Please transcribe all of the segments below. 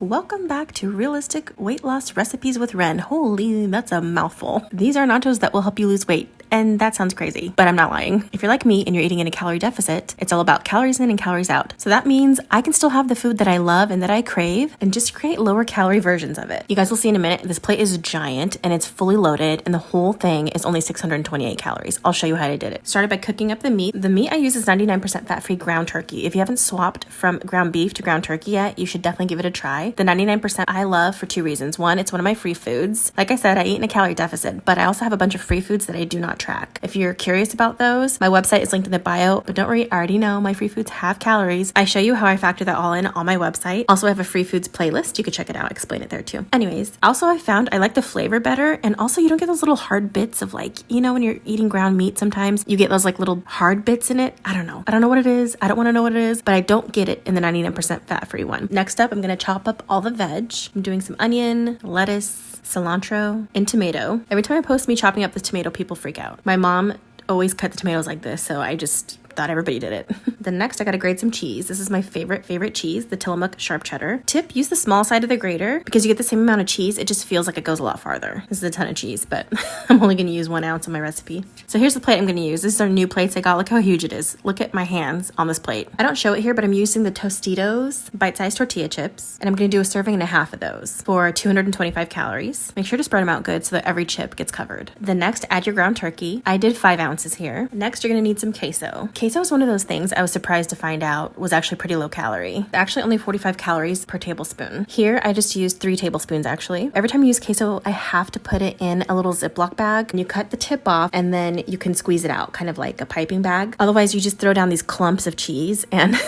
Welcome back to Realistic Weight Loss Recipes with Wren. Holy, that's a mouthful. These are nachos that will help you lose weight. And that sounds crazy, but I'm not lying. If you're like me and you're eating in a calorie deficit, it's all about calories in and calories out. So that means I can still have the food that I love and that I crave and just create lower calorie versions of it. You guys will see in a minute, this plate is giant and it's fully loaded and the whole thing is only 628 calories. I'll show you how I did it. Started by cooking up the meat. The meat I use is 99% fat-free ground turkey. If you haven't swapped from ground beef to ground turkey yet, you should definitely give it a try. The 99% I love for two reasons. One, it's one of my free foods. Like I said, I eat in a calorie deficit, but I also have a bunch of free foods that I do not track. If you're curious about those, my website is linked in the bio, but don't worry, I already know my free foods have calories. I show you how I factor that all in on my website. Also, I have a free foods playlist. You could check it out. I explain it there too. Anyways, also I found I like the flavor better, and also you don't get those little hard bits of like, you know, when you're eating ground meat, sometimes you get those like little hard bits in it. I don't know what it is. I don't want to know what it is, but I don't get it in the 99% fat-free one. Next up, I'm going to chop up all the veg. I'm doing some onion, lettuce, cilantro, and tomato. Every time I post me chopping up the tomato, people freak out. My mom always cut the tomatoes like this, so I just thought everybody did it. Then next, I gotta grate some cheese. This is my favorite cheese, the Tillamook sharp cheddar. Tip, use the small side of the grater because you get the same amount of cheese. It just feels like it goes a lot farther. This is a ton of cheese, but I'm only gonna use 1 ounce on my recipe. So here's the plate I'm gonna use. This is our new plates I got. Look how huge it is. Look at my hands on this plate. I don't show it here, but I'm using the Tostitos bite-sized tortilla chips, and I'm gonna do a serving and a half of those for 225 calories. Make sure to spread them out good so that every chip gets covered. Then next, add your ground turkey. I did 5 ounces here. Next, you're gonna need some queso. Queso is one of those things I was surprised to find out was actually pretty low calorie. Actually only 45 calories per tablespoon. Here, I just used 3 tablespoons actually. Every time you use queso, I have to put it in a little Ziploc bag, and you cut the tip off and then you can squeeze it out, kind of like a piping bag. Otherwise, you just throw down these clumps of cheese and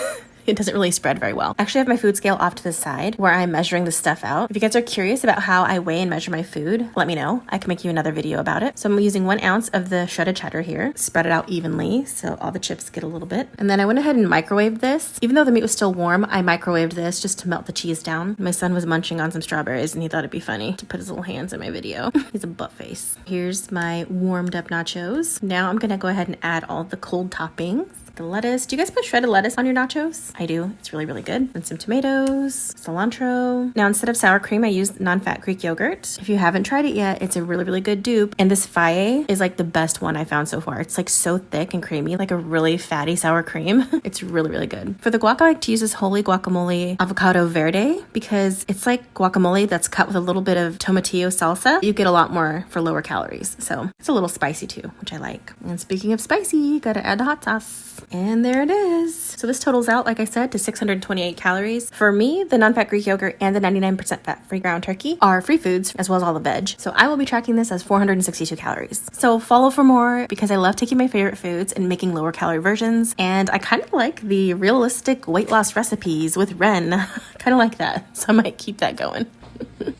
it doesn't really spread very well. Actually, I have my food scale off to the side where I'm measuring the stuff out. If you guys are curious about how I weigh and measure my food, let me know. I can make you another video about it. So I'm using 1 ounce of the shredded cheddar here. Spread it out evenly so all the chips get a little bit. And then I went ahead and microwaved this. Even though the meat was still warm, I microwaved this just to melt the cheese down. My son was munching on some strawberries and he thought it'd be funny to put his little hands in my video. He's a butt face. Here's my warmed up nachos. Now I'm gonna go ahead and add all the cold toppings. The lettuce. Do you guys put shredded lettuce on your nachos? I do. It's really, really good. And some tomatoes, cilantro. Now, instead of sour cream, I used non-fat Greek yogurt. If you haven't tried it yet, it's a really, really good dupe. And this faye is like the best one I found so far. It's like so thick and creamy, like a really fatty sour cream. It's really, really good. For the guac, I like to use this Holy Guacamole Avocado Verde because it's like guacamole that's cut with a little bit of tomatillo salsa. You get a lot more for lower calories. So it's a little spicy too, which I like. And speaking of spicy, gotta add the hot sauce. And there it is. So this totals out, like I said, to 628 calories. For me, the non-fat Greek yogurt and the 99% fat-free ground turkey are free foods, as well as all the veg. So I will be tracking this as 462 calories. So follow for more because I love taking my favorite foods and making lower calorie versions. And I kind of like the realistic weight loss recipes with Wren. Kind of like that. So I might keep that going.